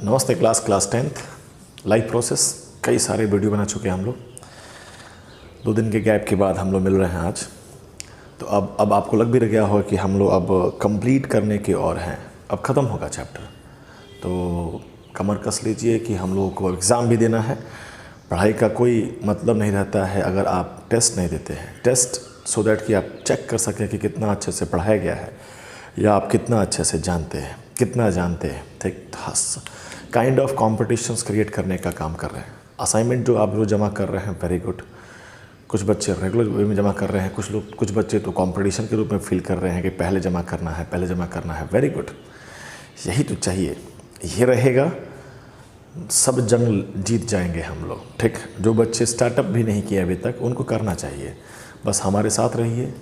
नमस्ते class 10th live process. कई सारे वीडियो बना चुके हैं हम लोग। 2 दिन के गैप के बाद हम लोग मिल रहे हैं आज। तो अब आपको लग भी गया होगा कि हम लोग अब कंप्लीट करने के और हैं, अब ख़त्म होगा चैप्टर। तो कमर कस लीजिए कि हम लोगों को एग्ज़ाम भी देना है। पढ़ाई का कोई मतलब नहीं रहता है अगर आप टेस्ट नहीं देते हैं। टेस्ट सो दैट कि आप चेक कर सकें कि कितना अच्छे से पढ़ाया गया है या आप कितना अच्छे से जानते हैं, कितना जानते हैं। ठीक काइंड ऑफ कॉम्पिटिशन्स क्रिएट करने का काम कर रहे हैं। असाइनमेंट जो आप लोग जमा कर रहे हैं, वेरी गुड। कुछ बच्चे रेगुलर वे में जमा कर रहे हैं, कुछ बच्चे तो कंपटीशन के रूप में फील कर रहे हैं कि पहले जमा करना है, पहले जमा करना है। वेरी गुड, यही तो चाहिए। ये रहेगा, सब जंग जीत जाएंगे हम लोग। ठीक, जो बच्चे स्टार्टअप भी नहीं किए अभी तक, उनको करना चाहिए। बस हमारे साथ रहिए,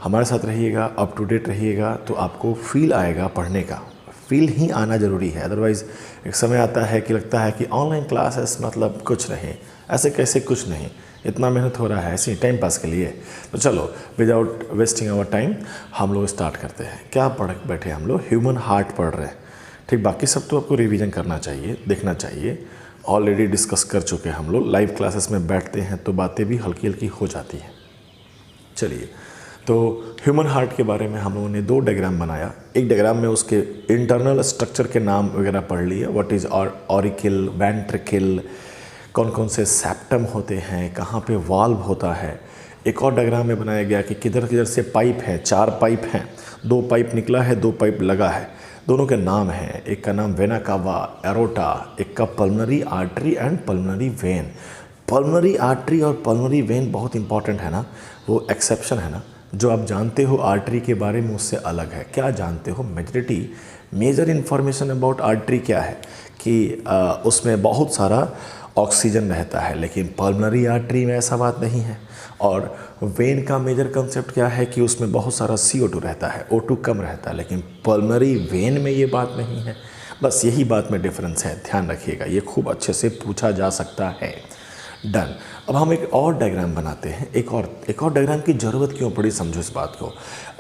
हमारे साथ रहिएगा, अप टू डेट रहिएगा, तो आपको फील आएगा पढ़ने का। फील ही आना ज़रूरी है। अदरवाइज़ एक समय आता है कि लगता है कि ऑनलाइन क्लासेस मतलब कुछ नहीं, ऐसे कैसे कुछ नहीं, इतना मेहनत हो रहा है ऐसे टाइम पास के लिए। तो चलो विदाउट वेस्टिंग आवर टाइम हम लोग स्टार्ट करते हैं। क्या पढ़ बैठे हम लोग? ह्यूमन हार्ट पढ़ रहे हैं। ठीक, बाकी सब तो आपको रिवीजन करना चाहिए, देखना चाहिए। ऑलरेडी डिस्कस कर चुके हैं हम लोग। लाइव क्लासेस में बैठते हैं तो बातें भी हल्की हल्की हो जाती हैं। चलिए, तो ह्यूमन हार्ट के बारे में हम लोगों ने 2 डायग्राम बनाया। एक डायग्राम में उसके इंटरनल स्ट्रक्चर के नाम वगैरह पढ़ लिए। व्हाट इज़ ऑरिकल, वेंट्रिकल, कौन कौन से सेप्टम होते हैं, कहाँ पे वाल्व होता है। एक और डायग्राम में बनाया गया कि किधर किधर से पाइप है। 4 पाइप हैं, 2 पाइप निकला है, 2 पाइप लगा है। दोनों के नाम हैं, एक का नाम वेना कावा, एरोटा, एक का pulmonary artery and pulmonary when. Pulmonary artery और पल्मनरी वेन बहुत इंपॉर्टेंट है ना, वो एक्सेप्शन है ना। जो आप जानते हो आर्टरी के बारे में उससे अलग है। क्या जानते हो? मेजर इन्फॉर्मेशन अबाउट आर्टरी क्या है कि उसमें बहुत सारा ऑक्सीजन रहता है, लेकिन पल्मनरी आर्टरी में ऐसा बात नहीं है। और वेन का मेजर कंसेप्ट क्या है कि उसमें बहुत सारा CO2 रहता है, O2 कम रहता है, लेकिन पल्मनरी वेन में ये बात नहीं है। बस यही बात में डिफरेंस है, ध्यान रखिएगा। ये खूब अच्छे से पूछा जा सकता है। डन। अब हम एक और डायग्राम बनाते हैं। एक और डायग्राम की ज़रूरत क्यों पड़ी, समझो इस बात को।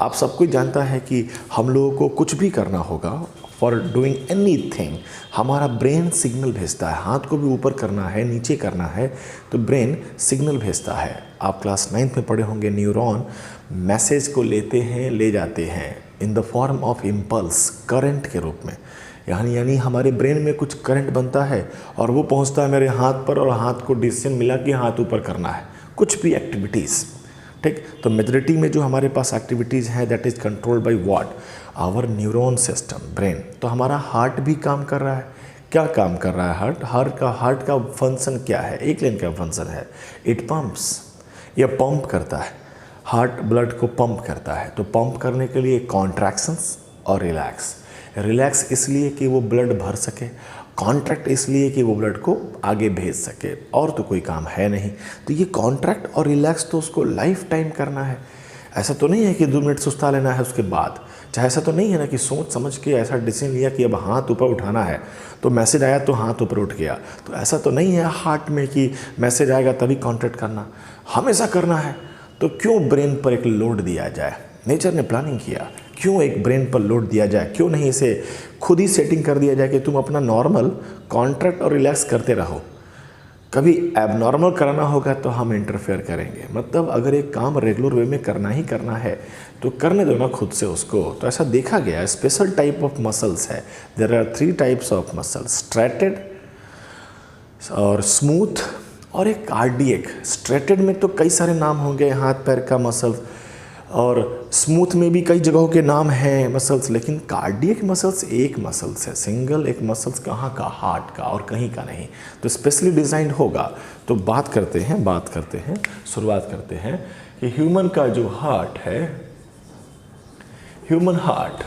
आप सबको जानता है कि हम लोगों को कुछ भी करना होगा, फॉर डूइंग एनीथिंग हमारा ब्रेन सिग्नल भेजता है। हाथ को भी ऊपर करना है, नीचे करना है, तो ब्रेन सिग्नल भेजता है। आप क्लास 9th में पढ़े होंगे, न्यूरॉन मैसेज को लेते हैं, ले जाते हैं in the form of impulse, current के रूप में। यानी हमारे ब्रेन में कुछ करंट बनता है और वो पहुंचता है मेरे हाथ पर, और हाथ को डिसीजन मिला कि हाथ ऊपर करना है, कुछ भी एक्टिविटीज़। ठीक, तो मेजॉरिटी में जो हमारे पास एक्टिविटीज़ हैं, that is controlled by what? Our neuron system, brain. तो हमारा हार्ट भी काम कर रहा है। क्या काम कर रहा है हार्ट का फंक्शन क्या है? एक लाइन का फंक्शन है, इट पम्प्स। यह पंप करता है, हार्ट ब्लड को पंप करता है। तो पंप करने के लिए कॉन्ट्रैक्शंस और रिलैक्स इसलिए कि वो ब्लड भर सके, कॉन्ट्रैक्ट इसलिए कि वो ब्लड को आगे भेज सके, और तो कोई काम है नहीं। तो ये कॉन्ट्रैक्ट और रिलैक्स तो उसको लाइफ टाइम करना है। ऐसा तो नहीं है कि 2 मिनट सुस्ता लेना है उसके बाद। चाहे ऐसा तो नहीं है ना कि सोच समझ के ऐसा डिसीजन लिया कि अब हाथ ऊपर उठाना है, तो मैसेज आया तो हाथ ऊपर उठ गया। तो ऐसा तो नहीं है हार्ट में कि मैसेज आएगा तभी कॉन्ट्रैक्ट करना, हमेशा करना है। तो क्यों ब्रेन पर एक लोड दिया जाए? नेचर ने प्लानिंग किया, क्यों एक ब्रेन पर लोड दिया जाए? क्यों नहीं इसे खुद ही सेटिंग कर दिया जाए कि तुम अपना नॉर्मल कॉन्ट्रैक्ट और रिलैक्स करते रहो। कभी एबनॉर्मल कराना होगा तो हम इंटरफेयर करेंगे। मतलब अगर एक काम रेगुलर वे में करना ही करना है तो करने दो ना खुद से उसको। तो ऐसा देखा गया है, स्पेशल टाइप ऑफ मसल्स है। There are 3 types of muscles, striated और स्मूथ और एक कार्डियक। स्ट्रेटेड में तो कई सारे नाम होंगे, हाथ पैर का मसल्स, और स्मूथ में भी कई जगहों के नाम हैं मसल्स, लेकिन कार्डियक मसल्स एक मसल्स है, सिंगल एक मसल्स। कहाँ का? हार्ट का, और कहीं का नहीं। तो स्पेशली डिज़ाइंड होगा। तो बात करते हैं, शुरुआत करते हैं कि ह्यूमन का जो हार्ट है, ह्यूमन हार्ट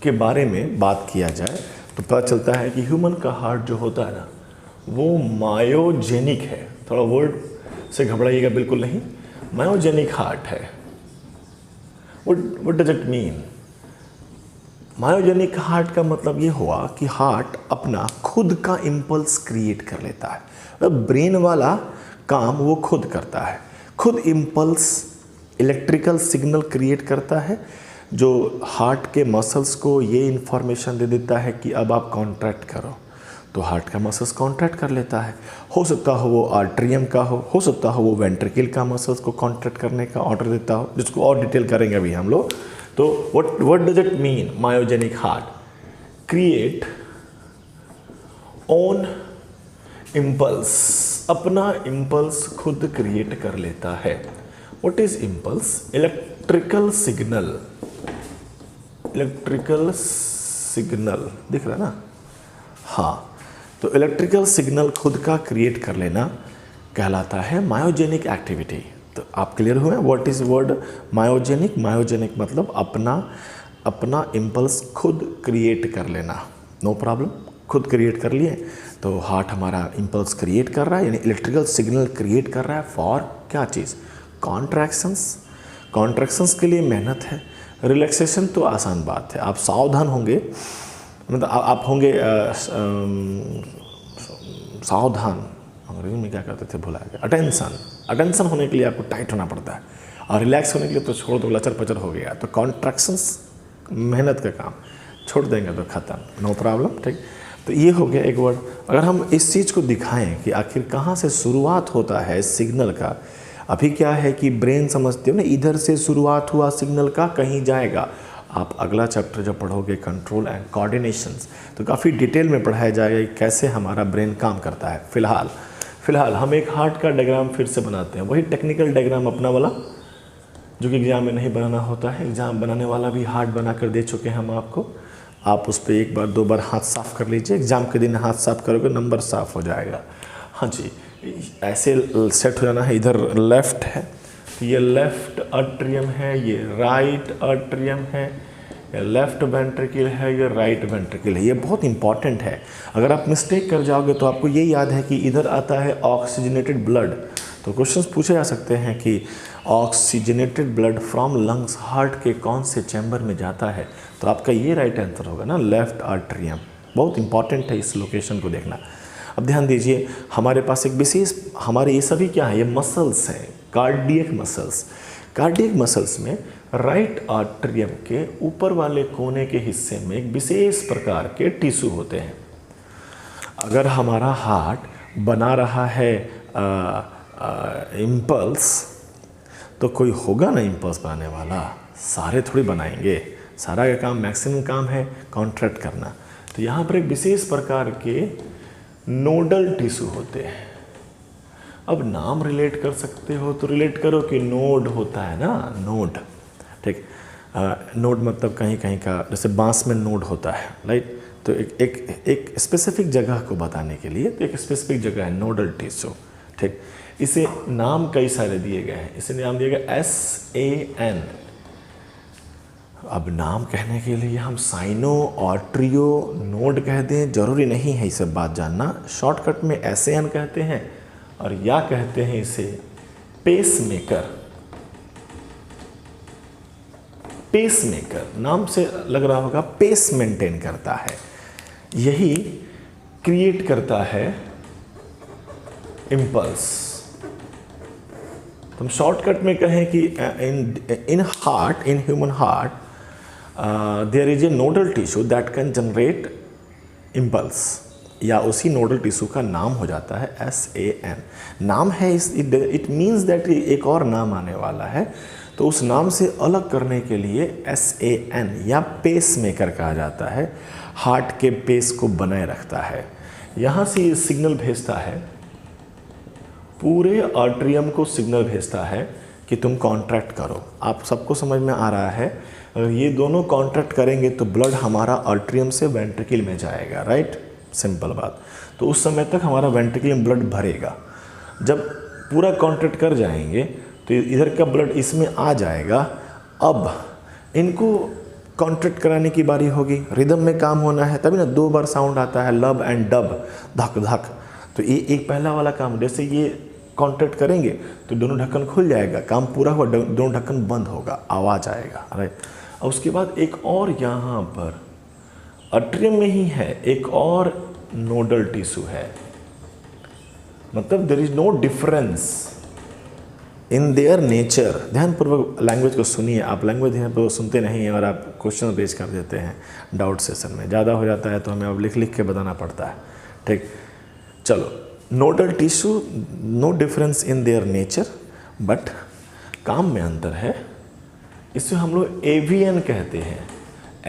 के बारे में बात किया जाए तो पता चलता है कि ह्यूमन का हार्ट जो होता है ना, वो मायोजेनिक है। थोड़ा वर्ड से घबराइएगा बिल्कुल नहीं, मायोजेनिक हार्ट है। What does it mean? Myogenic heart का मतलब ये हुआ कि हार्ट अपना खुद का इम्पल्स क्रिएट कर लेता है। मतलब ब्रेन वाला काम वो खुद करता है, खुद इम्पल्स इलेक्ट्रिकल सिग्नल क्रिएट करता है, जो हार्ट के मसल्स को ये इन्फॉर्मेशन दे देता है कि अब आप कॉन्ट्रैक्ट करो, तो हार्ट का मसल्स कॉन्ट्रैक्ट कर लेता है। हो सकता हो वो आर्ट्रियम का हो सकता हो वो वेंट्रिकल का मसल्स को कॉन्ट्रैक्ट करने का ऑर्डर देता हो, जिसको और डिटेल करेंगे अभी हम लोग। तो what does it mean myogenic heart? Create own impulse, अपना इम्पल्स खुद क्रिएट कर लेता है। What is impulse? Electrical signal, electrical signal दिख रहा है ना? हाँ, तो इलेक्ट्रिकल सिग्नल खुद का क्रिएट कर लेना कहलाता है मायोजेनिक एक्टिविटी। तो आप क्लियर हुए what is word myogenic? Myogenic मतलब अपना इम्पल्स खुद क्रिएट कर लेना। नो प्रॉब्लम, खुद क्रिएट कर लिए तो हार्ट हमारा इम्पल्स क्रिएट कर रहा है, यानी इलेक्ट्रिकल सिग्नल क्रिएट कर रहा है फॉर क्या चीज़? कॉन्ट्रैक्शंस। कॉन्ट्रैक्शंस के लिए मेहनत है, रिलैक्सेशन तो आसान बात है। आप सावधान होंगे, मतलब आप होंगे सावधान, अंग्रेजी में क्या कहते थे भुला गया, अटेंशन होने के लिए आपको टाइट होना पड़ता है, और रिलैक्स होने के लिए तो छोड़ दो, लचर पचर हो गया। तो कॉन्ट्रैक्शंस मेहनत का काम, छोड़ देंगे तो ख़त्म, नो प्रॉब्लम। ठीक, तो ये हो गया एक वर्ड। अगर हम इस चीज़ को दिखाएं कि आखिर कहाँ से शुरुआत होता है सिग्नल का, अभी क्या है कि ब्रेन समझते हो ना, इधर से शुरुआत हुआ सिग्नल का, कहीं जाएगा। आप अगला चैप्टर जब पढ़ोगे कंट्रोल एंड कोऑर्डिनेशंस, तो काफ़ी डिटेल में पढ़ाया जाएगा कैसे हमारा ब्रेन काम करता है। फ़िलहाल हम एक हार्ट का डायग्राम फिर से बनाते हैं, वही टेक्निकल डायग्राम अपना वाला जो कि एग्ज़ाम में नहीं बनाना होता है। एग्ज़ाम बनाने वाला भी हार्ट बना कर दे चुके हैं हम आपको। आप उस पर एक बार दो बार हाथ साफ़ कर लीजिए, एग्ज़ाम के दिन हाथ साफ़ करोगे नंबर साफ़ हो जाएगा। हाँ जी, ऐसे सेट हो जाना है। इधर लेफ़्ट है, ये लेफ़्ट अट्रियम है, ये राइट अट्रियम है, ये लेफ़्ट वेंट्रिकल है, ये राइट वेंट्रिकल है। ये बहुत इंपॉर्टेंट है, अगर आप मिस्टेक कर जाओगे तो आपको ये याद है कि इधर आता है ऑक्सीजनेटेड ब्लड। तो क्वेश्चंस पूछे जा सकते हैं कि oxygenated blood from lungs heart के कौन से चैम्बर में जाता है, तो आपका ये राइट आंसर होगा ना, लेफ़्ट आर्ट्रियम। बहुत इंपॉर्टेंट है इस लोकेशन को देखना। अब ध्यान दीजिए, हमारे पास एक विशेष, हमारे ये सभी क्या है, ये मसल्स हैं, कार्डियक मसल्स। कार्डियक मसल्स में राइट आर्ट्रियम के ऊपर वाले कोने के हिस्से में एक विशेष प्रकार के टिश्यू होते हैं। अगर हमारा हार्ट बना रहा है इम्पल्स, तो कोई होगा ना इम्पल्स बनाने वाला, सारे थोड़ी बनाएंगे। सारा का काम, मैक्सिमम काम है कॉन्ट्रैक्ट करना। तो यहाँ पर एक विशेष प्रकार के नोडल टिश्यू होते हैं। अब नाम रिलेट कर सकते हो तो रिलेट करो कि नोड होता है ना, नोड। ठीक, नोड मतलब कहीं कहीं का, जैसे बांस में नोड होता है, राइट। तो एक स्पेसिफिक जगह को बताने के लिए तो एक स्पेसिफिक जगह है नोडल टिश्यू। ठीक, इसे नाम कई सारे दिए गए हैं। इसे नाम दिया गया SAN। अब नाम कहने के लिए हम साइनो आर्ट्रियो नोड कह दें, जरूरी नहीं है इसे बात जानना। शॉर्टकट में SAN कहते हैं, और या कहते हैं इसे पेसमेकर। पेसमेकर नाम से लग रहा होगा, पेस मेंटेन करता है, यही क्रिएट करता है इम्पल्स। तो हम शॉर्टकट में कहें कि in human heart there is a nodal tissue that can generate impulse, या उसी नोडल टिश्यू का नाम हो जाता है SAN। नाम है, इट मीन्स दैट एक और नाम आने वाला है, तो उस नाम से अलग करने के लिए SAN या पेसमेकर कहा जाता है। हार्ट के पेस को बनाए रखता है। यहाँ से ये सिग्नल भेजता है, पूरे आर्ट्रियम को सिग्नल भेजता है कि तुम कॉन्ट्रैक्ट करो। आप सबको समझ में आ रहा है, ये दोनों कॉन्ट्रैक्ट करेंगे तो ब्लड हमारा आर्ट्रियम से वेंट्रिकल में जाएगा, राइट। सिंपल बात। तो उस समय तक हमारा वेंट्रिकल में ब्लड भरेगा। जब पूरा कॉन्ट्रैक्ट कर जाएंगे तो इधर का ब्लड इसमें आ जाएगा। अब इनको कॉन्ट्रैक्ट कराने की बारी होगी, रिदम में काम होना है, तभी ना 2 बार साउंड आता है, लब एंड डब, धक धक। तो ये एक पहला वाला काम, जैसे ये कॉन्ट्रैक्ट करेंगे तो दोनों ढक्कन खुल जाएगा, काम पूरा हुआ, दोनों ढक्कन बंद होगा, आवाज़ आएगा, राइट। और उसके बाद एक और यहाँ पर अट्रियम में ही है एक और नोडल टिश्यू है, मतलब there is no difference in their nature, ध्यानपूर्वक लैंग्वेज को सुनिए, आप लैंग्वेज ध्यानपूर्वक सुनते नहीं हैं और आप क्वेश्चन रेज कर देते हैं डाउट सेशन में, ज़्यादा हो जाता है तो हमें अब लिख लिख के बताना पड़ता है, ठीक। चलो, nodal tissue, no difference in their nature, but काम में अंतर है। इसे हम लोग एवियन कहते हैं,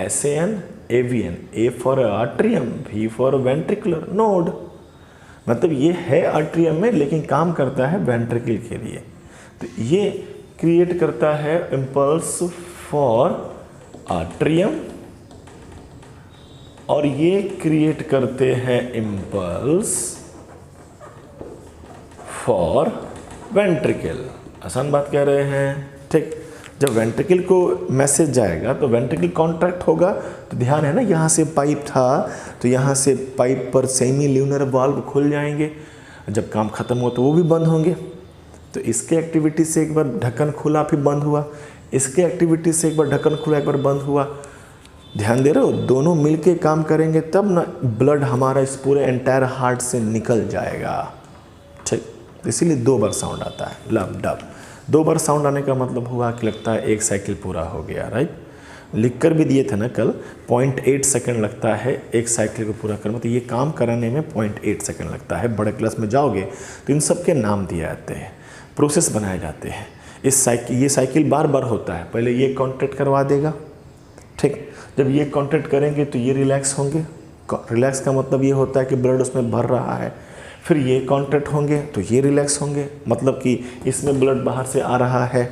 SAN avian, A for atrium, V for ventricular node, मतलब ये है आर्ट्रियम में लेकिन काम करता है वेंट्रिकल के लिए। तो ये क्रिएट करता है इम्पल्स फॉर आर्ट्रियम और ये क्रिएट करते हैं इम्पल्स फॉर वेंट्रिकल। आसान बात कह रहे हैं, ठीक। जब वेंट्रिकल को मैसेज जाएगा तो वेंट्रिकल कॉन्ट्रैक्ट होगा, तो ध्यान है ना, यहाँ से पाइप था तो यहाँ से पाइप पर सेमी ल्यूनर वाल्व खुल जाएंगे, जब काम खत्म हो तो वो भी बंद होंगे। तो इसके एक्टिविटी से एक बार ढक्कन खुला फिर बंद हुआ, इसके एक्टिविटी से एक बार ढक्कन खुला एक बार बंद हुआ। ध्यान दे रहे हो, दोनों मिलके काम करेंगे तब ना ब्लड हमारा इस पूरे एंटायर हार्ट से निकल जाएगा, ठीक। इसीलिए 2 बार साउंड आता है, लब डब। 2 बार साउंड आने का मतलब हुआ कि लगता है एक साइकिल पूरा हो गया, राइट। लिख कर भी दिए थे ना कल, 0.8 सेकेंड लगता है एक साइकिल को पूरा करने में, तो ये काम कराने में 0.8 सेकेंड लगता है। बड़े क्लास में जाओगे तो इन सब के नाम दिए जाते हैं, प्रोसेस बनाए जाते हैं। ये साइकिल बार बार होता है, पहले ये कॉन्ट्रैक्ट करवा देगा, ठीक। जब ये कॉन्ट्रैक्ट करेंगे तो ये रिलैक्स होंगे, रिलैक्स का मतलब ये होता है कि ब्लड उसमें भर रहा है। फिर ये कॉन्ट्रैक्ट होंगे तो ये रिलैक्स होंगे, मतलब कि इसमें ब्लड बाहर से आ रहा है,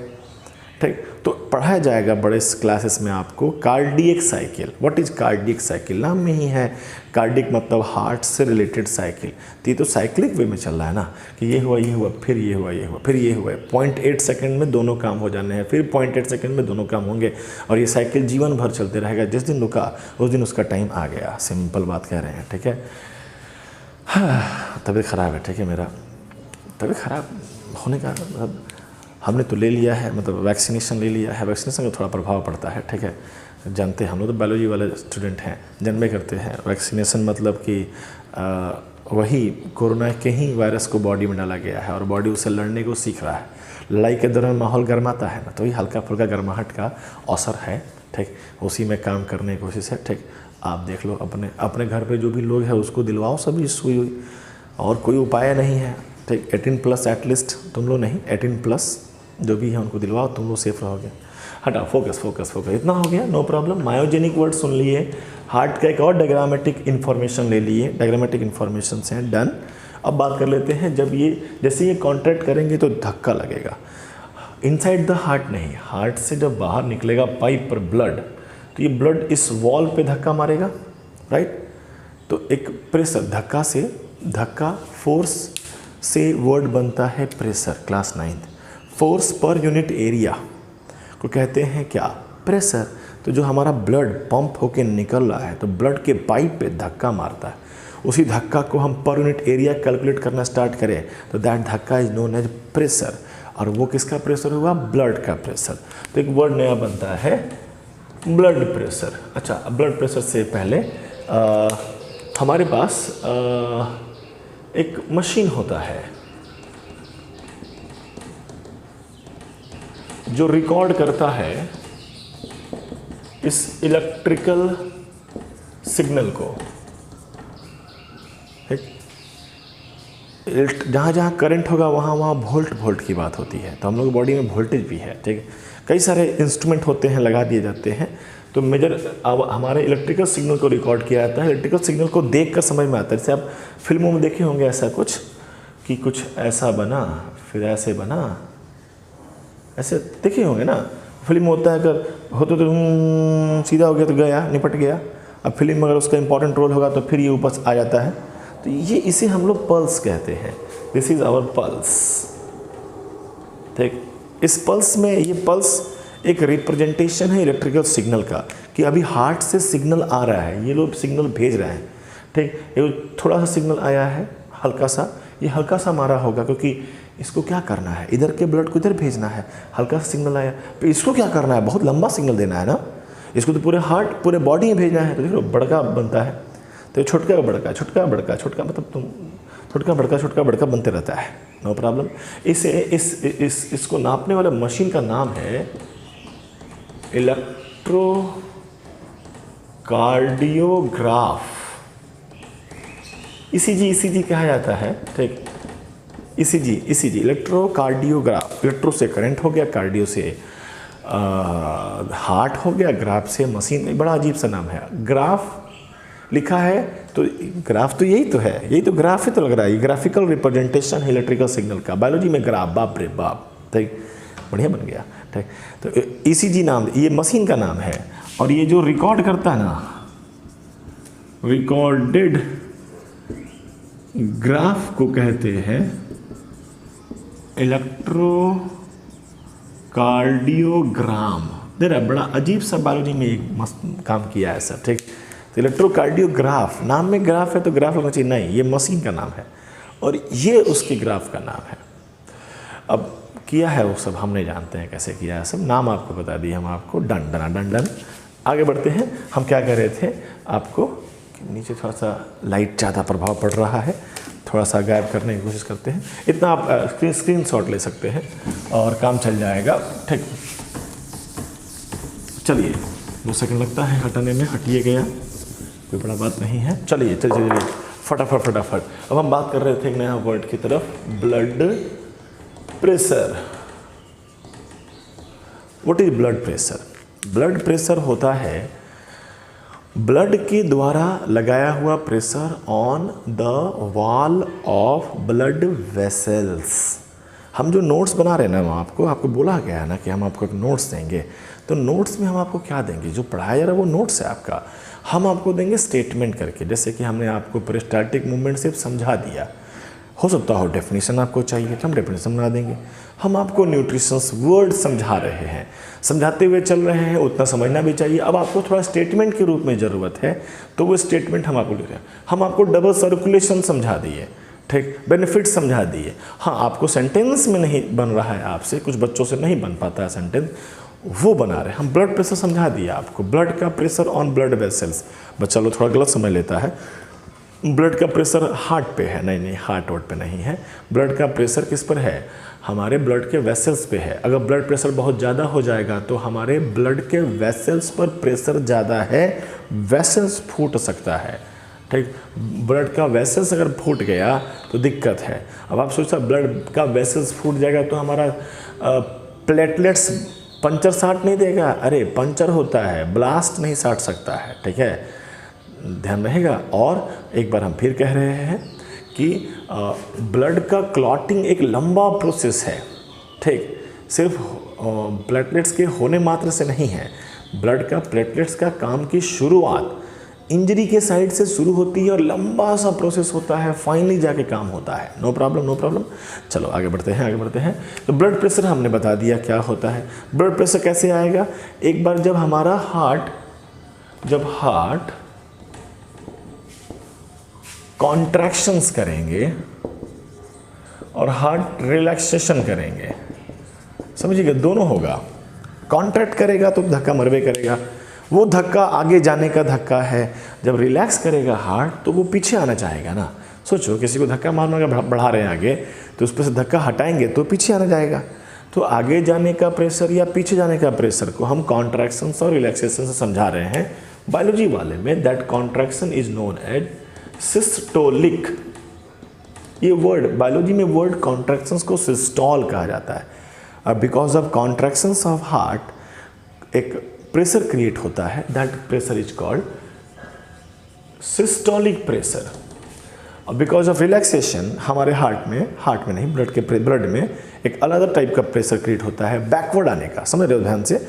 ठीक। तो पढ़ाया जाएगा बड़े क्लासेस में आपको cardiac cycle. What is cardiac cycle, नाम में ही है, कार्डियक मतलब हार्ट से रिलेटेड साइकिल। तो ये तो साइक्लिक वे में चल रहा है ना, कि ये हुआ फिर ये हुआ ये हुआ फिर ये हुआ, 0.8 सेकेंड में दोनों काम हो जाने हैं, फिर 0.8 सेकेंड में दोनों काम होंगे, और ये साइकिल जीवन भर चलते रहेगा। जिस दिन रुका उस दिन उसका टाइम आ गया, सिंपल बात कह रहे हैं, ठीक है। हाँ, तबीयत ख़राब है, ठीक है। मेरा तबीयत ख़राब होने का मतलब हमने तो ले लिया है, मतलब वैक्सीनेशन ले लिया है, वैक्सीनेशन का थोड़ा प्रभाव पड़ता है, ठीक है। जानते हैं हम लोग तो बायोलॉजी वाले स्टूडेंट हैं, जन्मे करते हैं। वैक्सीनेशन मतलब कि वही कोरोना के ही वायरस को बॉडी में डाला गया है और बॉडी उससे लड़ने को सीख रहा है। लड़ाई के दौरान माहौल गर्माता है ना, तो ही हल्का फुल्का गर्माहट का अवसर है, ठीक। उसी में काम करने की कोशिश है, ठीक। आप देख लो अपने घर पे जो भी लोग हैं उसको दिलवाओ सभी सुई हुई, और कोई उपाय नहीं है, ठीक। 18+ एटलीस्ट तुम लोग नहीं, 18+ जो भी है उनको दिलवाओ, तुम लोग सेफ रहोगे। हटा, फोकस, इतना हो गया, नो प्रॉब्लम। मायोजेनिक वर्ड सुन लिए, हार्ट का एक और डायग्रामेटिक इन्फॉर्मेशन ले लिए, डायग्रामेटिक इन्फॉर्मेशन से डन। अब बात कर लेते हैं, जब ये जैसे ये कॉन्ट्रैक्ट करेंगे तो धक्का लगेगा इनसाइड द हार्ट, नहीं, हार्ट से जब बाहर निकलेगा पाइप पर ब्लड, तो ये ब्लड इस वॉल पे धक्का मारेगा, राइट। तो एक प्रेशर, धक्का फोर्स से वर्ड बनता है pressure, class 9th। Force per unit area को कहते हैं क्या, प्रेशर। तो जो हमारा ब्लड पंप होके निकल रहा है तो ब्लड के पाइप पे धक्का मारता है, उसी धक्का को हम पर यूनिट एरिया कैलकुलेट करना स्टार्ट करें तो दैट धक्का इज नोन एज प्रेशर। और वो किसका प्रेशर हुआ, ब्लड का प्रेशर। तो एक वर्ड नया बनता है ब्लड प्रेशर। अच्छा, ब्लड प्रेशर से पहले हमारे पास एक मशीन होता है जो रिकॉर्ड करता है इस इलेक्ट्रिकल सिग्नल को, ठीक। जहाँ जहाँ करंट होगा वहाँ वहाँ वोल्ट की बात होती है। तो हम लोग बॉडी में वोल्टेज भी है, ठीक है। कई सारे इंस्ट्रूमेंट होते हैं, लगा दिए जाते हैं। तो मेजर अब हमारे इलेक्ट्रिकल सिग्नल को रिकॉर्ड किया जाता है। इलेक्ट्रिकल सिग्नल को देख कर समझ में आता है, जैसे आप फिल्मों में देखे होंगे ऐसा कुछ, कि कुछ ऐसा बना फिर ऐसे बना, ऐसे देखे होंगे ना। फिल्म होता है, अगर होता तो सीधा हो गया तो गया, निपट गया। अब फिल्म में अगर उसका इंपॉर्टेंट रोल होगा तो फिर ये ऊपर आ जाता है। तो ये इसे हम लोग पल्स कहते हैं, दिस इज़ आवर पल्स, ठीक। इस पल्स में, ये पल्स एक रिप्रेजेंटेशन है इलेक्ट्रिकल सिग्नल का, कि अभी हार्ट से सिग्नल आ रहा है, ये लोग सिग्नल भेज रहे हैं, ठीक। ये थोड़ा सा सिग्नल आया है, हल्का सा, ये हल्का सा मारा होगा क्योंकि इसको क्या करना है, इधर के ब्लड को इधर भेजना है। हल्का सा सिग्नल आया, तो इसको क्या करना है, बहुत लंबा सिग्नल देना है ना, इसको तो पूरे हार्ट पूरे बॉडी में भेजना है। तो देखो बड़का बनता है, तो छोटका बड़का, छोटका बड़का, छोटका मतलब तुम छोटका बड़का बनते रहता है, नो प्रॉब्लम। इसको नापने वाला मशीन का नाम है इलेक्ट्रोकार्डियोग्राफ, ईसीजी कहा जाता है, ठीक। ईसीजी इलेक्ट्रोकार्डियोग्राफ, इलेक्ट्रो से करंट हो गया, कार्डियो से हार्ट हो गया, ग्राफ से मशीन। बड़ा अजीब सा नाम है। ग्राफ लिखा है तो ग्राफ तो यही तो है, यही तो ग्राफ ही तो लग रहा है। ये ग्राफिकल रिप्रेजेंटेशन है इलेक्ट्रिकल सिग्नल का। बायोलॉजी में ग्राफ, बाप रे बाप, ठीक, बढ़िया बन गया, ठीक। तो ईसीजी नाम, ये मशीन का नाम है। और ये जो रिकॉर्ड करता है ना, रिकॉर्डेड ग्राफ को कहते हैं इलेक्ट्रोकार्डियोग्राम। देख रहा, बड़ा अजीब सा बायोलॉजी में एक मस्त काम किया है सर, ठीक। तो इलेक्ट्रोकार्डियोग्राफ, नाम में ग्राफ है तो ग्राफ होना चाहिए, नहीं, ये मशीन का नाम है और ये उसके ग्राफ का नाम है। अब किया है वो सब हम नहीं जानते हैं कैसे किया है सब, नाम आपको बता दिए हम आपको, डन डन डन डन। आगे बढ़ते हैं। हम क्या कह रहे थे आपको, नीचे थोड़ा सा लाइट ज़्यादा प्रभाव पड़ रहा है, थोड़ा सा गायब करने की कोशिश करते हैं। इतना आप स्क्रीन शॉट ले सकते हैं और काम चल जाएगा, ठीक। चलिए 2 सेकंड लगता है हटाने में, हटिए गया, कोई बड़ा बात नहीं है। चलिए चलिए फटाफट। अब हम बात कर रहे थे एक नया वर्ड की तरफ, blood pressure. What is blood pressure? Blood pressure होता है ब्लड के द्वारा लगाया हुआ pressure on the wall of blood vessels. हम जो नोट्स बना रहे हैं ना, आपको बोला गया है ना कि हम आपको एक नोट्स देंगे, तो नोट्स में हम आपको क्या देंगे? जो पढ़ाया जा रहा है वो नोट्स है आपका, हम आपको देंगे स्टेटमेंट करके। जैसे कि हमने आपको पेरिस्टाल्टिक मूवमेंट सिर्फ समझा दिया, हो सकता हो डेफिनेशन आपको चाहिए तो हम डेफिनेशन बना देंगे। हम आपको न्यूट्रिशंस वर्ड समझा रहे हैं, समझाते हुए चल रहे हैं, उतना समझना भी चाहिए। अब आपको थोड़ा स्टेटमेंट के रूप में ज़रूरत है तो वो स्टेटमेंट हम आपको ले रहे हैं। हम आपको डबल सर्कुलेशन समझा दिए, ठीक, बेनिफिट समझा दिए। हाँ, आपको सेंटेंस में नहीं बन रहा है, आपसे कुछ बच्चों से नहीं बन पाता है सेंटेंस, वो बना रहे। हम ब्लड प्रेशर समझा दिया आपको, ब्लड का प्रेशर ऑन ब्लड वेसल्स। बच्चा लोग थोड़ा गलत समझ लेता है, ब्लड का प्रेशर हार्ट पे है, नहीं, हार्ट वार्ट पे नहीं है। ब्लड का प्रेशर किस पर है? हमारे ब्लड के वेसल्स पे है। अगर ब्लड प्रेशर बहुत ज़्यादा हो जाएगा तो हमारे ब्लड के वेसल्स पर प्रेशर ज़्यादा है, वेसल्स फूट सकता है, ठीक। ब्लड का वेसल्स अगर फूट गया तो दिक्कत है। अब आप सोचता ब्लड का वेसल्स फूट जाएगा तो हमारा प्लेटलेट्स पंचर साट नहीं देगा, अरे पंचर होता है, ब्लास्ट नहीं साट सकता है, ठीक है, ध्यान रहेगा। और एक बार हम फिर कह रहे हैं कि ब्लड का क्लॉटिंग एक लंबा प्रोसेस है, ठीक, सिर्फ प्लेटलेट्स के होने मात्र से नहीं है। ब्लड का प्लेटलेट्स का काम की शुरुआत इंजरी के साइड से शुरू होती है और लंबा सा प्रोसेस होता है, फाइनली जाके काम होता है। No problem. चलो आगे बढ़ते हैं। तो ब्लड प्रेशर हमने बता दिया क्या होता है। ब्लड प्रेशर कैसे आएगा? एक बार जब हमारा हार्ट कॉन्ट्रैक्शंस करेंगे और हार्ट रिलैक्सेशन करेंगे, समझिएगा, दोनों होगा। कॉन्ट्रैक्ट करेगा तो धक्का मरबे करेगा, वो धक्का आगे जाने का धक्का है। जब रिलैक्स करेगा हार्ट तो वो पीछे आना चाहेगा ना। सोचो किसी को धक्का मारने का बढ़ा रहे हैं आगे, तो उस पर से धक्का हटाएंगे तो पीछे आना जाएगा। तो आगे जाने का प्रेशर या पीछे जाने का प्रेशर को हम कॉन्ट्रैक्शंस और रिलैक्सेशन से समझा रहे हैं। बायोलॉजी वाले में that contraction is known as systolic. ये वर्ड बायोलॉजी में वर्ड कॉन्ट्रैक्शंस को सिस्टोल कहा जाता है। अब because of contractions of heart एक प्रेशर क्रिएट होता है, that pressure is called systolic pressure. और बिकॉज ऑफ रिलैक्सेशन हमारे हार्ट में नहीं, ब्लड में एक अलग टाइप का प्रेशर क्रिएट होता है, बैकवर्ड आने का। समझ रहे हो ध्यान से?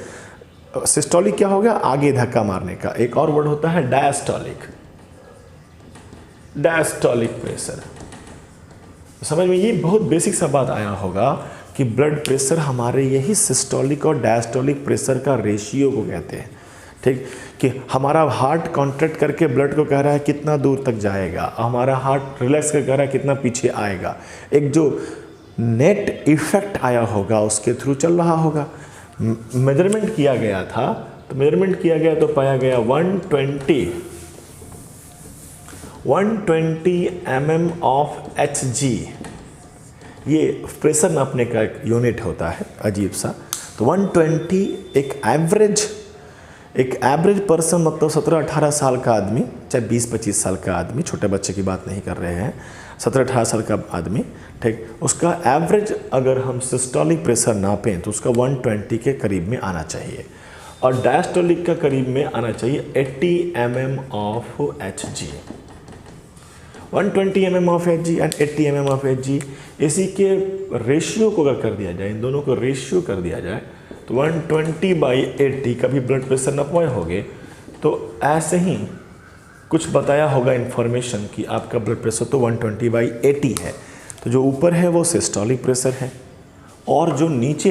सिस्टोलिक क्या हो गया? आगे धक्का मारने का। एक और वर्ड होता है डायस्टोलिक प्रेशर। समझ में ये बहुत बेसिक सा बात आया होगा कि ब्लड प्रेशर हमारे यही सिस्टोलिक और डायस्टोलिक प्रेशर का रेशियो को कहते हैं, ठीक। कि हमारा हार्ट कॉन्ट्रैक्ट करके ब्लड को कह रहा है कितना दूर तक जाएगा, हमारा हार्ट रिलैक्स कर कह रहा है कितना पीछे आएगा। एक जो नेट इफेक्ट आया होगा उसके थ्रू चल रहा होगा। मेजरमेंट किया गया था, तो मेजरमेंट किया गया तो पाया गया 120 mm ऑफ Hg ये प्रेशर नापने का एक यूनिट होता है अजीब सा। तो 120 एक एवरेज पर्सन, मतलब 17-18 साल का आदमी, चाहे 20-25 साल का आदमी, छोटे बच्चे की बात नहीं कर रहे हैं, 17-18 साल का आदमी, ठीक, उसका एवरेज अगर हम सिस्टोलिक प्रेशर नापें तो उसका 120 के करीब में आना चाहिए और डायस्टोलिक का करीब में आना चाहिए 80 mm of Hg। 120 mm of Hg and 80 mm of Hg, इसी के रेशियो को अगर कर दिया जाए, इन दोनों को रेशियो कर दिया जाए तो 120/80 का भी ब्लड प्रेशर नपवाए होगे तो ऐसे ही कुछ बताया होगा इन्फॉर्मेशन कि आपका ब्लड प्रेशर तो 120/80 है। तो जो ऊपर है वो सिस्टोलिक प्रेशर है और जो नीचे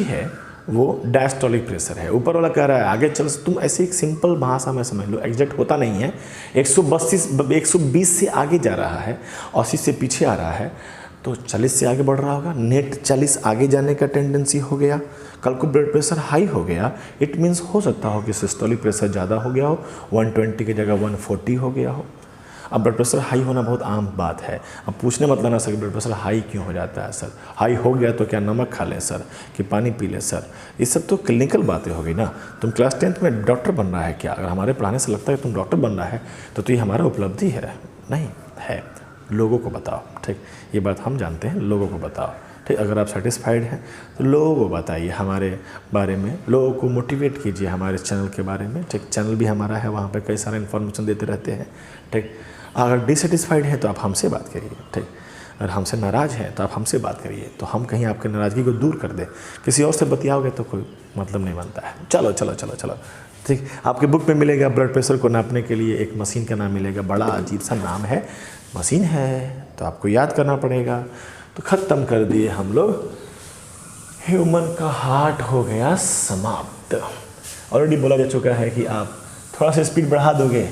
है वो डायस्टोलिक प्रेशर है। ऊपर वाला कह रहा है आगे चल, तुम ऐसे एक सिंपल भाषा में समझ लो, एग्जैक्ट होता नहीं है। 120 से आगे जा रहा है, 80 से पीछे आ रहा है तो 40 से आगे बढ़ रहा होगा, नेट 40 आगे जाने का टेंडेंसी हो गया, कल को ब्लड प्रेशर हाई हो गया, इट मीन्स हो सकता हो कि सिस्टोलिक प्रेशर ज़्यादा हो गया हो, 120 की जगह 140 हो गया हो। अब ब्लड प्रेशर हाई होना बहुत आम बात है। अब पूछने मत लेना सर ब्लड प्रेशर हाई क्यों हो जाता है सर, हाई हो गया तो क्या नमक खा लें सर, कि पानी पी लें सर, ये सब तो क्लिनिकल बातें हो गई ना। तुम क्लास 10th में डॉक्टर बन रहा है क्या? अगर हमारे पढ़ाने से लगता है कि तुम डॉक्टर बन रहा है तो ये हमारा उपलब्धि है? नहीं है। लोगों को बताओ, ठीक, ये बात हम जानते हैं, लोगों को बताओ, ठीक। अगर आप सेटिस्फाइड हैं तो लोगों को बताइए हमारे बारे में, लोगों को मोटिवेट कीजिए हमारे चैनल के बारे में, ठीक। चैनल भी हमारा है, वहाँ पे कई सारे इन्फॉर्मेशन देते रहते हैं, ठीक। अगर डिससेटिस्फाइड हैं तो आप हमसे बात करिए, ठीक। अगर हमसे नाराज़ हैं तो आप हमसे बात करिए, तो हम कहीं आपकी नाराज़गी को दूर कर दें। किसी और से बतियाओगे तो कोई मतलब नहीं बनता है। चलो चलो चलो चलो, ठीक। आपके बुक में मिलेगा ब्लड प्रेशर को नापने के लिए एक मशीन का नाम मिलेगा, बड़ा अजीब सा नाम है, मशीन है तो आपको याद करना पड़ेगा। तो ख़त्म कर दिए हम लोग, ह्यूमन का हार्ट हो गया समाप्त। ऑलरेडी बोला जा चुका है कि आप थोड़ा सा स्पीड बढ़ा दोगे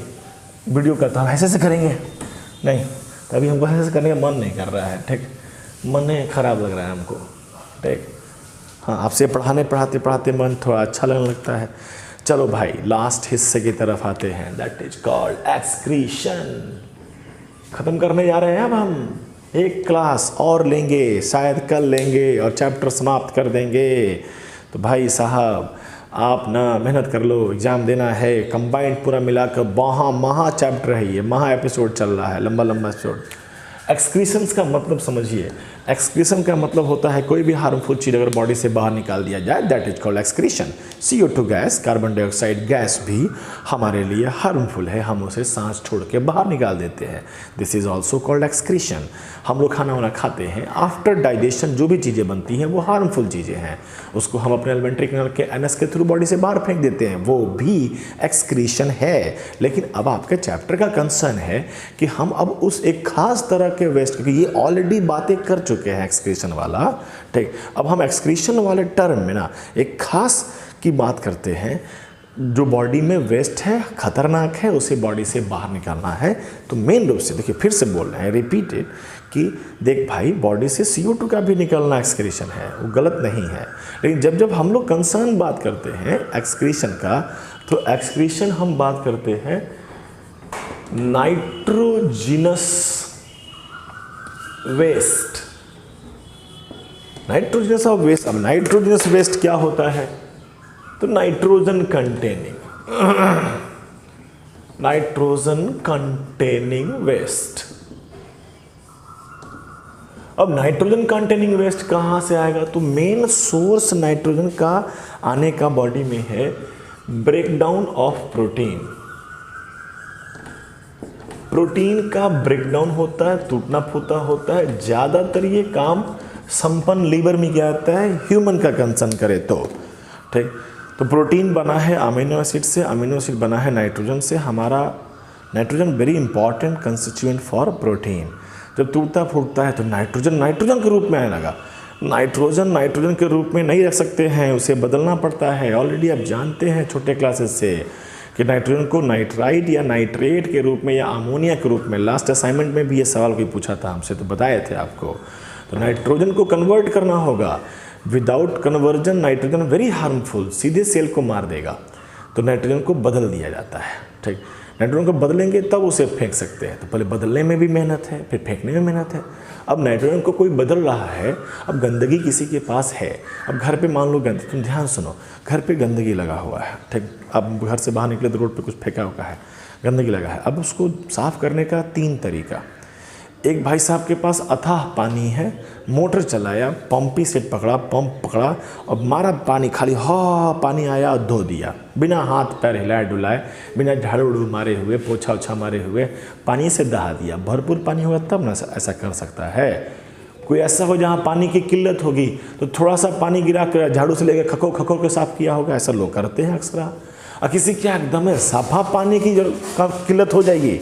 वीडियो का तो हम ऐसे करेंगे नहीं, तो अभी हमको ऐसे करने का मन नहीं कर रहा है, ठीक, मन ख़राब लग रहा है हमको, ठीक। हाँ, आपसे पढ़ाते मन थोड़ा अच्छा लगने लगता है। चलो भाई लास्ट हिस्से की तरफ आते हैं, दैट इज कॉल्ड एक्सक्रीशन। ख़त्म करने जा रहे हैं अब हम, एक क्लास और लेंगे, शायद कल लेंगे और चैप्टर समाप्त कर देंगे। तो भाई साहब आप ना मेहनत कर लो, एग्ज़ाम देना है, कंबाइंड पूरा मिलाकर महा चैप्टर है ये, महा एपिसोड चल रहा है, लंबा एपिसोड। एक्सक्रीशंस का मतलब समझिए, एक्सक्रीशन का मतलब होता है कोई भी हार्मफुल चीज़ अगर बॉडी से बाहर निकाल दिया जाए, that is called excretion. CO2 gas, carbon dioxide gas भी हमारे लिए हार्मफुल है, हम उसे सांस छोड़ के बाहर निकाल देते हैं, this is also called excretion. हम लोग खाना वाना खाते हैं, आफ्टर डाइजेशन जो भी चीज़ें बनती हैं वो हार्मफुल चीज़ें हैं, उसको हम अपने एलिमेंट्री कैनाल के एनएस के थ्रू बॉडी से बाहर फेंक देते हैं, वो भी एक्सक्रीशन है। लेकिन अब आपके चैप्टर का कंसर्न है कि हम अब उस एक खास तरह के वेस्ट, क्योंकि ये ऑलरेडी बातें कर चुके हैं एक्सक्रीशन वाला, ठीक। अब हम एक्सक्रीशन वाले टर्म में ना एक खास की बात करते हैं, जो बॉडी में वेस्ट है, खतरनाक है, उसे बॉडी से बाहर निकालना है। तो मेन रूप से देखिए, फिर से बोल रहे हैं, रिपीटेड, कि देख भाई बॉडी से CO2 का भी निकलना एक्सक्रीशन है, वो गलत नहीं है। लेकिन जब हम लोग कंसर्न बात करते हैं एक्सक्रीशन का, तो एक्सक्रीशन हम बात करते हैं nitrogenous waste, nitrogenous of waste. अब नाइट्रोजिनस वेस्ट क्या होता है? तो नाइट्रोजन कंटेनिंग वेस्ट। अब नाइट्रोजन कंटेनिंग वेस्ट कहाँ से आएगा? तो मेन सोर्स नाइट्रोजन का आने का बॉडी में है ब्रेकडाउन ऑफ प्रोटीन। प्रोटीन का ब्रेकडाउन होता है, टूटना फूटना होता है। ज़्यादातर ये काम संपन्न लीवर में क्या आता है, ह्यूमन का कंसर्न करे तो, ठीक। तो प्रोटीन बना है अमीनो एसिड से, अमीनो एसिड बना है नाइट्रोजन से। हमारा nitrogen very important constituent for protein. जब टूटता फूटता है तो नाइट्रोजन के रूप में आने लगा। नाइट्रोजन के रूप में नहीं रख सकते हैं, उसे बदलना पड़ता है। ऑलरेडी आप जानते हैं छोटे क्लासेस से कि नाइट्रोजन को नाइट्राइट या नाइट्रेट के रूप में या अमोनिया के रूप में, लास्ट असाइनमेंट में भी ये सवाल कोई पूछा था हमसे तो बताए थे आपको। तो नाइट्रोजन को कन्वर्ट करना होगा। Without conversion nitrogen very harmful, सीधे सेल को मार देगा। तो नाइट्रोजन को बदल दिया जाता है। ठीक, नाइट्रोजन को बदलेंगे तब उसे फेंक सकते हैं। तो पहले बदलने में भी मेहनत है, फिर फेंकने में मेहनत है। अब नाइट्रोजन को कोई बदल रहा है, अब गंदगी किसी के पास है, अब घर पे मान लो गंदगी, तुम ध्यान सुनो, घर पे गंदगी लगा हुआ है। ठीक, अब घर से बाहर निकले तो रोड पे कुछ फेंका हुआ है, गंदगी लगा है। अब उसको साफ़ करने का 3 तरीका। एक भाई साहब के पास अथाह पानी है, मोटर चलाया, पंपी सेट पकड़ा, पंप पकड़ा और मारा पानी, खाली पानी आया और धो दिया, बिना हाथ पैर हिलाए डुलाए, बिना झाड़ू उड़ू मारे हुए, पोछा ओछा मारे हुए पानी से दहा दिया। भरपूर पानी होगा तब ना ऐसा कर सकता है। कोई ऐसा हो जहाँ पानी की किल्लत होगी तो थोड़ा सा पानी गिरा कर झाड़ू से लेकर खखो खखो के साफ़ किया होगा, ऐसा लोग करते हैं अक्सर। और किसी क्या एकदम है साफा पानी की किल्लत हो जाएगी,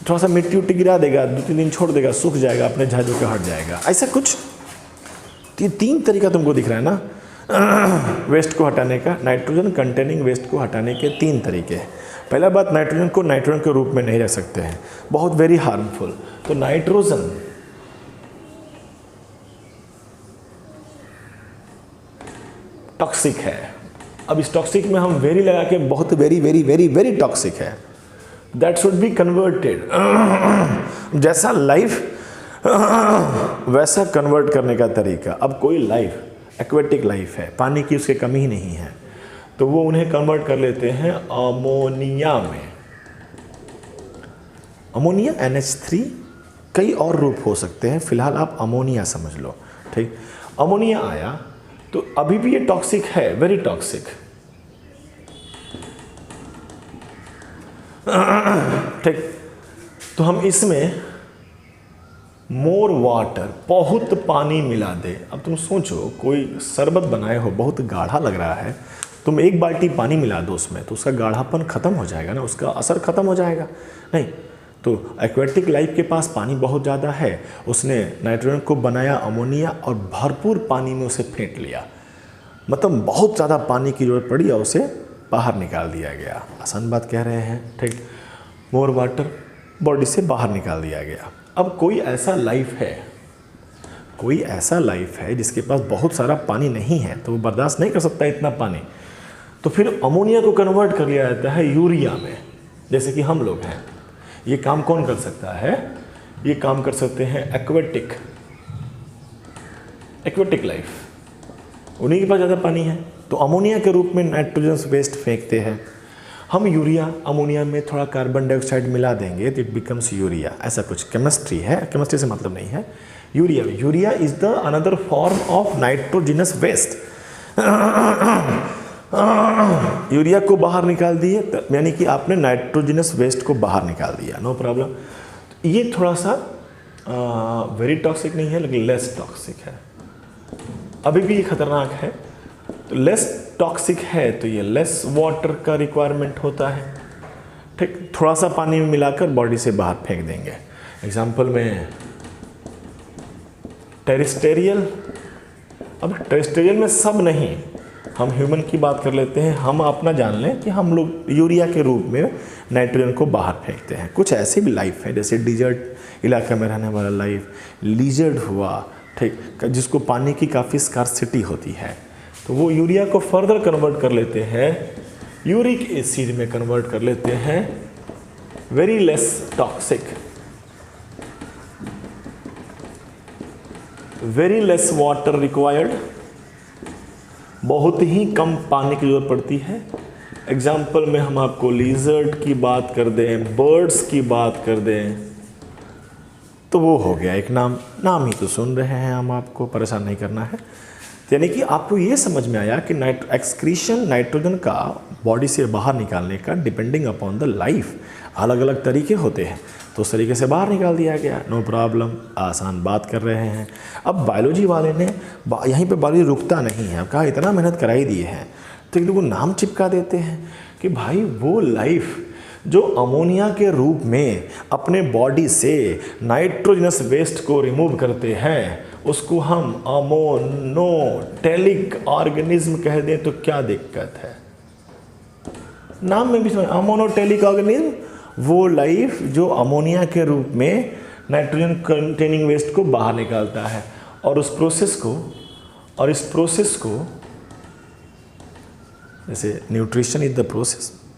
थोड़ा सा मिट्टी उट्टी गिरा देगा, 2-3 दिन छोड़ देगा, सूख जाएगा, अपने झाड़ू के हट जाएगा, ऐसा कुछ। ये 3 तरीका तुमको दिख रहा है ना वेस्ट को हटाने का, नाइट्रोजन कंटेनिंग वेस्ट को हटाने के 3 तरीके हैं। पहला बात, नाइट्रोजन को नाइट्रोजन के रूप में नहीं रख सकते हैं, बहुत वेरी हार्मफुल। तो नाइट्रोजन टॉक्सिक है। अब इस टॉक्सिक में हम वेरी लगा के बहुत very very very very toxic है, दैट शुड बी कन्वर्टेड। जैसा लाइफ वैसा कन्वर्ट करने का तरीका। अब कोई लाइफ एक्वेटिक लाइफ है, पानी की उसकी कमी ही नहीं है, तो वो उन्हें कन्वर्ट कर लेते हैं अमोनिया में। अमोनिया NH3, कई और रूप हो सकते हैं, फिलहाल आप अमोनिया समझ लो। ठीक, अमोनिया आया तो अभी भी ये टॉक्सिक है, वेरी टॉक्सिक। ठीक, तो हम इसमें मोर वाटर, बहुत पानी मिला दे। अब तुम सोचो, कोई शरबत बनाए हो, बहुत गाढ़ा लग रहा है, तुम 1 बाल्टी पानी मिला दो उसमें, तो उसका गाढ़ापन खत्म हो जाएगा ना, उसका असर खत्म हो जाएगा। नहीं, तो एक्वेटिक लाइफ के पास पानी बहुत ज़्यादा है, उसने नाइट्रोजन को बनाया अमोनिया और भरपूर पानी में उसे फेंट लिया, मतलब बहुत ज़्यादा पानी की जरूरत पड़ी और उसे बाहर निकाल दिया गया। आसान बात कह रहे हैं। ठीक, मोर वाटर, बॉडी से बाहर निकाल दिया गया। अब कोई ऐसा लाइफ है जिसके पास बहुत सारा पानी नहीं है, तो वो बर्दाश्त नहीं कर सकता इतना पानी, तो फिर अमोनिया को कन्वर्ट कर लिया जाता है यूरिया में। जैसे कि हम लोग हैं, ये काम कौन कर सकता है? ये काम कर सकते हैं एक्वेटिक लाइफ, उन्हीं के पास ज़्यादा पानी है, तो अमोनिया के रूप में नाइट्रोजन वेस्ट फेंकते हैं हम। यूरिया, अमोनिया में थोड़ा कार्बन डाइऑक्साइड मिला देंगे तो इट बिकम्स यूरिया। ऐसा कुछ केमिस्ट्री है, केमिस्ट्री से मतलब नहीं है। Urea is the another form of nitrogenous waste. Urea को बाहर निकाल दिए, यानी कि आपने नाइट्रोजिनस वेस्ट को बाहर निकाल दिया, नो प्रॉब्लम। ये थोड़ा सा वेरी टॉक्सिक नहीं है, लेकिन लेस टॉक्सिक है, अभी भी ये खतरनाक है। तो लेस टॉक्सिक है तो ये लेस वाटर का रिक्वायरमेंट होता है। ठीक, थोड़ा सा पानी में मिलाकर बॉडी से बाहर फेंक देंगे। एग्जाम्पल में टेरेस्टेरियल। अब टेरेस्टेरियल में सब नहीं, हम ह्यूमन की बात कर लेते हैं। हम अपना जान लें कि हम लोग यूरिया के रूप में नाइट्रोजन को बाहर फेंकते हैं। कुछ ऐसी भी लाइफ है, जैसे डिजर्ट इलाका में रहने वाला लाइफ, लिजर्ड हुआ, ठीक, जिसको पानी की काफ़ी स्कार्सिटी होती है, तो वो यूरिया को फर्दर कन्वर्ट कर लेते हैं, यूरिक एसिड में कन्वर्ट कर लेते हैं, very less toxic, very less water required, बहुत ही कम पानी की जरूरत पड़ती है। एग्जाम्पल में हम आपको लिजर्ड की बात कर दें, बर्ड्स की बात कर दें, तो वो हो गया एक नाम ही तो सुन रहे हैं हम, आपको परेशान नहीं करना है। यानी कि आपको ये समझ में आया कि एक्सक्रीशन नाइट्रोजन का बॉडी से बाहर निकालने का डिपेंडिंग अपॉन द लाइफ अलग अलग तरीके होते हैं, तो उस तरीके से बाहर निकाल दिया गया, नो प्रॉब्लम, आसान बात कर रहे हैं। अब बायोलॉजी वाले ने यहीं पे बायोलॉजी रुकता नहीं है, अब कहा इतना मेहनत कराई दिए हैं तो एक लोग नाम चिपका देते हैं कि भाई वो लाइफ जो अमोनिया के रूप में अपने बॉडी से नाइट्रोजनस वेस्ट को रिमूव करते हैं, उसको हम अमोनोटेलिक ऑर्गेनिज्म कह दें तो क्या दिक्कत है? नाम में भी समझ, अमोनोटेलिक ऑर्गेनिज्म, वो लाइफ जो अमोनिया के रूप में नाइट्रोजन कंटेनिंग वेस्ट को बाहर निकालता है और इस प्रोसेस को जैसे न्यूट्रिशन इज द प्रोसेस